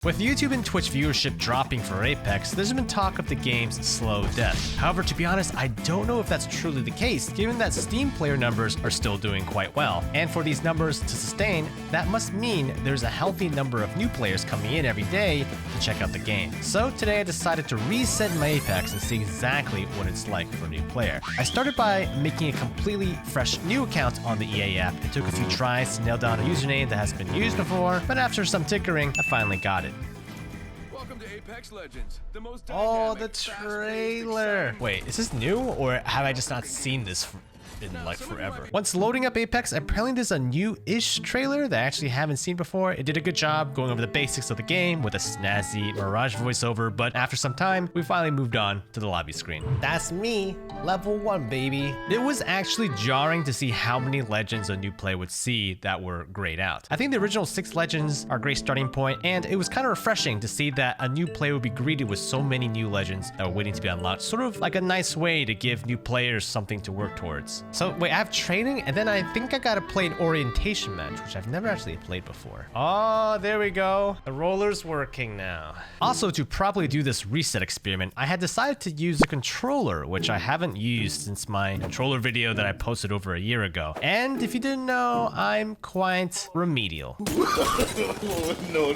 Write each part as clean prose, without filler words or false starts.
With YouTube and Twitch viewership dropping for Apex, there's been talk of the game's slow death. However, to be honest, I don't know if that's truly the case, given that Steam player numbers are still doing quite well. And for these numbers to sustain, that must mean there's a healthy number of new players coming in every day to check out the game. So today I decided to reset my Apex and see exactly what it's like for a new player. I started by making a completely fresh new account on the EA app. It took a few tries to nail down a username that hasn't been used before, but after some tinkering, I finally got it. Apex Legends, the most oh, the trailer. Wait, is this new or have I just not seen this in like forever? Once loading up Apex, apparently there's a new-ish trailer that I actually haven't seen before. It did a good job going over the basics of the game with a snazzy Mirage voiceover, but after some time, we finally moved on to the lobby screen. That's me, level 1, baby. It was actually jarring to see how many legends a new player would see that were grayed out. I think the original 6 legends are a great starting point, and it was kind of refreshing to see that a new player would be greeted with so many new legends that were waiting to be unlocked, sort of like a nice way to give new players something to work towards. So wait, I have training, and then I think I gotta play an orientation match, which I've never actually played before. Oh, there we go. The roller's working now. Also, to properly do this reset experiment, I had decided to use a controller, which I haven't used since my controller video that I posted over a year ago. And if you didn't know, I'm quite remedial. No.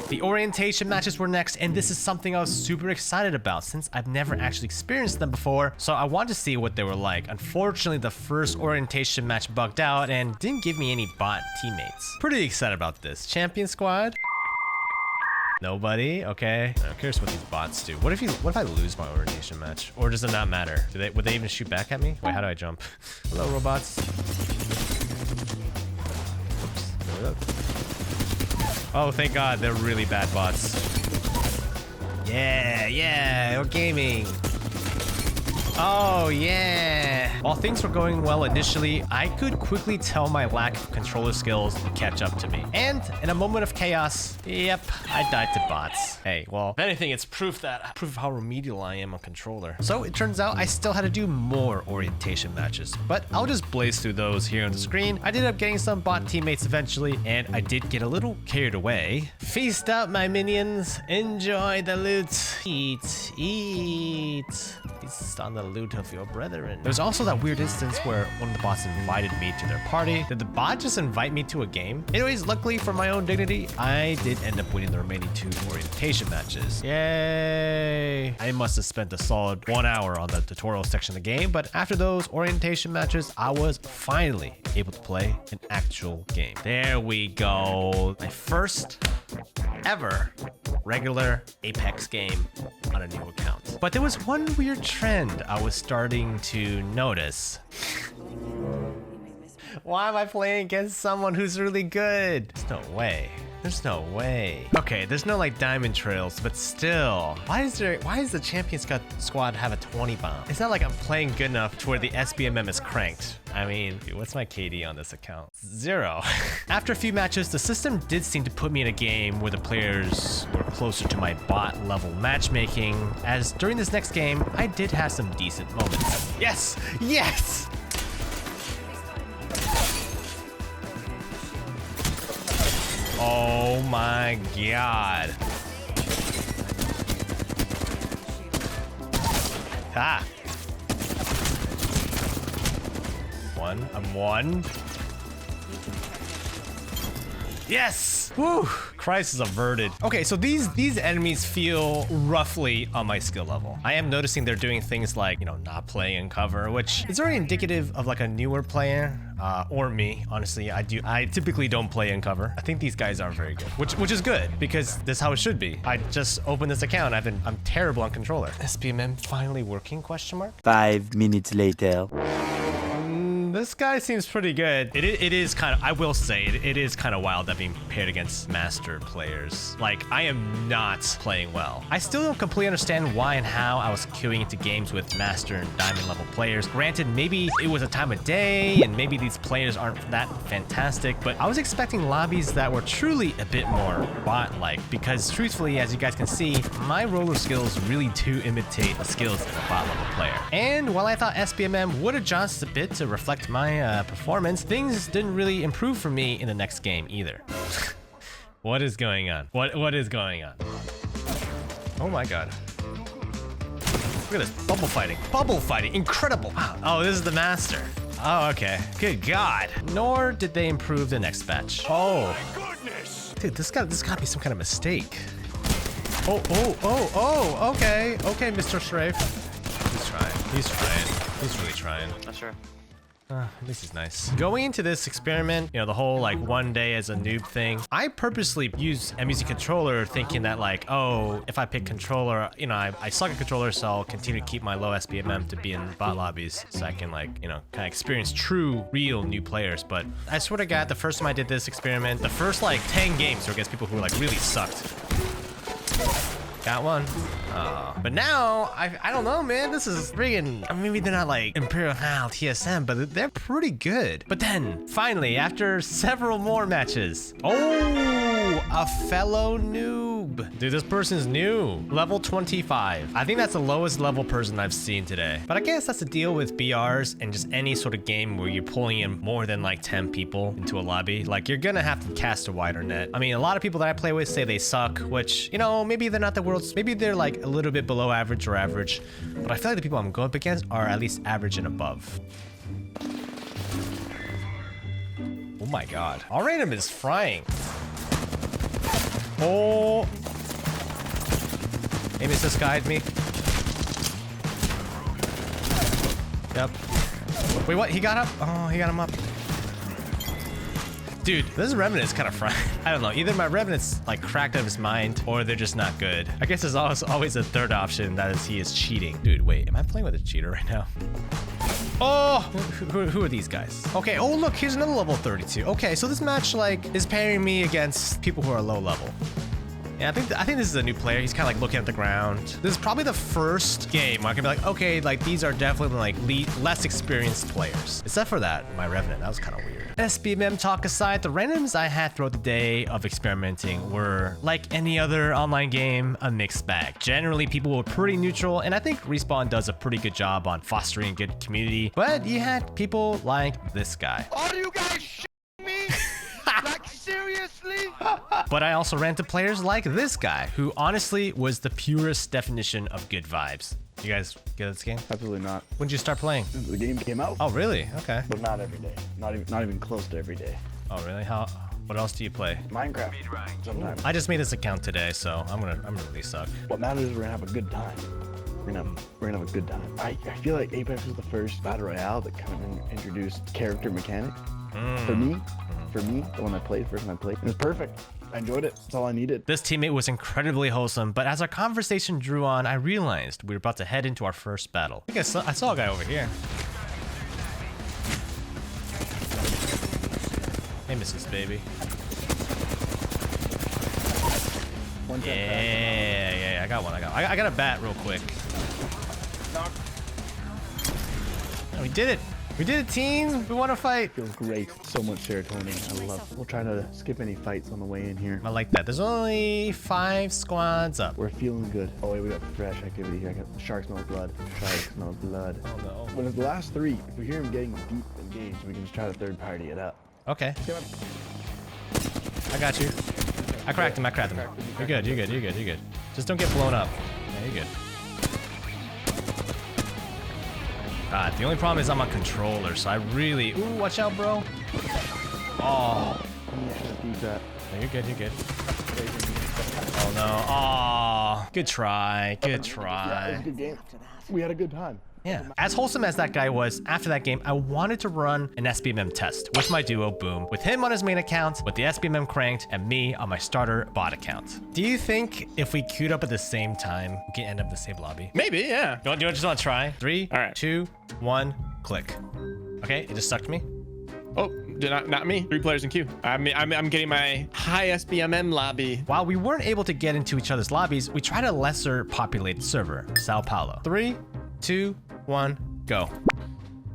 The orientation matches were next, and this is something I was super excited about since I've never actually experienced them before, so I wanted to see what they were like. Unfortunately, the first orientation match bugged out and didn't give me any bot teammates. Pretty excited about this. Champion squad? Nobody? Okay. I'm curious what these bots do. What if I lose my orientation match? Or does it not matter? Would they even shoot back at me? Wait, how do I jump? Hello, robots. Oops. Oh, thank God, they're really bad bots. Yeah, we're gaming. Oh, yeah. While things were going well initially, I could quickly tell my lack of controller skills would catch up to me. And in a moment of chaos, yep, I died to bots. Hey, well, if anything, it's proof of how remedial I am on controller. So it turns out I still had to do more orientation matches, but I'll just blaze through those here on the screen. I did end up getting some bot teammates eventually, and I did get a little carried away. Feast up, my minions. Enjoy the loot. Eat. Feast on the loot of your brethren. There's also that weird instance where one of the bots invited me to their party. Did the bot just invite me to a game? Anyways, luckily for my own dignity, I did end up winning the remaining 2 orientation matches. Yay! I must have spent a solid 1 hour on the tutorial section of the game, but after those orientation matches, I was finally able to play an actual game. There we go. My first ever regular Apex game on a new account. But there was one weird trend I was starting to notice. Why am I playing against someone who's really good? There's no way. Okay, there's no like diamond trails, but still. Why is the champion squad have a 20 bomb? It's not like I'm playing good enough to where the SBMM is cranked. I mean, dude, what's my KD on this account? 0. After a few matches, the system did seem to put me in a game where the players were closer to my bot level matchmaking, as during this next game, I did have some decent moments. Yes! Oh my God. Ha! I'm one. Yes! Woo! Crisis averted. Okay, so these enemies feel roughly on my skill level. I am noticing they're doing things like, not playing in cover, which is very indicative of like a newer player, or me. Honestly, I typically don't play in cover. I think these guys are very good, which is good because this is how it should be. I just opened this account. I'm terrible on controller. SPMM finally working? ? 5 minutes later. This guy seems pretty good. It is kind of, I will say, it is kind of wild that being paired against master players. Like, I am not playing well. I still don't completely understand why and how I was queuing into games with master and diamond level players. Granted, maybe it was a time of day and maybe these players aren't that fantastic, but I was expecting lobbies that were truly a bit more bot-like because truthfully, as you guys can see, my roller skills really do imitate the skills of a bot level player. And while I thought SBMM would adjust a bit to reflect my performance, things didn't really improve for me in the next game either. What is going on? What is going on? Oh my god. Look at this. Bubble fighting. Bubble fighting. Incredible. Wow. Oh, this is the master. Oh, okay. Good god. Nor did they improve the next batch. Oh. Dude, this gotta be some kind of mistake. Oh, okay. Okay, Mr. Strafe. He's trying. He's trying. He's really trying. Not sure. This is nice. Going into this experiment, you know, the whole like one day as a noob thing, I purposely I'm using controller thinking that like, oh, if I pick controller, you know, I suck at controller, so I'll continue to keep my low SBMM to be in bot lobbies so I can like, you know, kind of experience true, real new players. But I swear to God, the first time I did this experiment, the first like 10 games were against people who like really sucked. Got one. But now, I don't know, man. This is friggin'... Maybe they're not like Imperial Hal, TSM, but they're pretty good. But then, finally, after several more matches... Oh, a fellow noob. Dude, this person's new. Level 25. I think that's the lowest level person I've seen today. But I guess that's the deal with BRs and just any sort of game where you're pulling in more than like 10 people into a lobby. Like, you're gonna have to cast a wider net. I mean, a lot of people that I play with say they suck, which, you know, maybe they're not the world's... Maybe they're like a little bit below average or average. But I feel like the people I'm going up against are at least average and above. Oh my god. Our random is frying. Oh. Maybe it's this guide me. Yep. Wait, what? He got up? Oh, he got him up. Dude, this Revenant is kind of frying. I don't know. Either my Revenant's like cracked out of his mind or they're just not good. I guess there's always a third option, that is he is cheating. Dude, wait, am I playing with a cheater right now? Oh, who are these guys? Okay, oh look, here's another level 32. Okay, so this match like is pairing me against people who are low level. Yeah, I think this is a new player. He's kind of like looking at the ground. This is probably the first game where I can be like, okay, like these are definitely like less experienced players. Except for that, my Revenant, that was kind of weird. SBMM talk aside, the randoms I had throughout the day of experimenting were, like any other online game, a mixed bag. Generally, people were pretty neutral, and I think Respawn does a pretty good job on fostering a good community. But you had people like this guy. Are you guys shitting me? Like, seriously? But I also ran into players like this guy, who honestly was the purest definition of good vibes. You guys get this game? Absolutely not. When did you start playing? Since the game came out. Oh, really? Okay. But not every day. Not even close to every day. Oh, really? What else do you play? Minecraft. Sometimes. I just made this account today, so I'm gonna really suck. What matters is we're gonna have a good time. We're gonna have a good time. I feel like Apex was the first battle royale that kind of introduced character mechanics. For me, the one I played, first time I played, it was perfect. I enjoyed it. That's all I needed. This teammate was incredibly wholesome, but as our conversation drew on, I realized we were about to head into our first battle. I think I saw a guy over here. Hey, Mrs. Baby. Yeah, I got one. I got a bat real quick. Oh, we did it. We did it, team. We won a fight. Feels great. So much serotonin. I love it. We'll try not to skip any fights on the way in here. I like that. There's only 5 squads up. We're feeling good. Oh wait, we got fresh activity here. I got shark smells blood. Shark smells blood. Oh no. But it's the last 3. If we hear him getting deep engaged, we can just try to third party it up. Okay. I got you. I cracked him. You're good. Just don't get blown up. Yeah, you're good. God, the only problem is I'm on controller, so I really... Ooh, watch out, bro. Oh. Yeah, No, you're good. Oh, no. Oh. Good try. Yeah, it was a good game. We had a good time. Yeah. As wholesome as that guy was, after that game, I wanted to run an SBMM test with my duo, Boom, with him on his main account, with the SBMM cranked, and me on my starter bot account. Do you think if we queued up at the same time, we can end up in the same lobby? Maybe, yeah. Do you just want to try? 3, All right. 2, 1, click. Okay, it just sucked me. Oh, not me. 3 players in queue. I'm getting my high SBMM lobby. While we weren't able to get into each other's lobbies, we tried a lesser populated server, Sao Paulo. 3, 2, 1, go.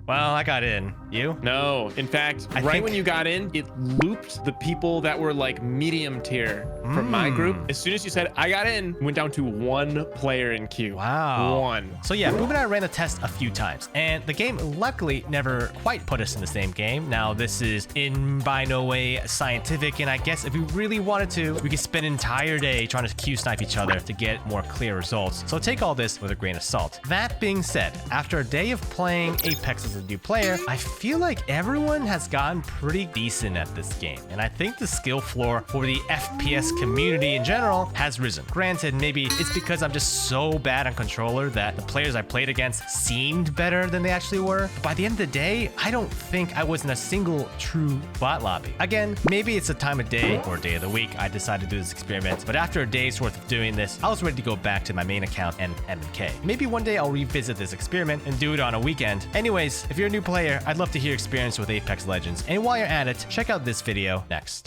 Well, I got in. You? No, in fact, I right think- when you got in, it looped the people that were like medium tier from my group. As soon as you said I got in, went down to 1 player in queue. Wow. 1. So yeah, Boom and I ran the test a few times, and the game luckily never quite put us in the same game. Now, this is in by no way scientific, and I guess if we really wanted to, we could spend an entire day trying to queue snipe each other to get more clear results. So take all this with a grain of salt. That being said, after a day of playing Apex as a new player, I feel like everyone has gotten pretty decent at this game, and I think the skill floor for the FPS community in general has risen. Granted, maybe it's because I'm just so bad on controller that the players I played against seemed better than they actually were. But by the end of the day, I don't think I was in a single true bot lobby. Again, maybe it's a time of day or day of the week I decided to do this experiment, but after a day's worth of doing this, I was ready to go back to my main account and M&K. Maybe one day I'll revisit this experiment and do it on a weekend. Anyways, if you're a new player, I'd love to hear your experience with Apex Legends. And while you're at it, check out this video next.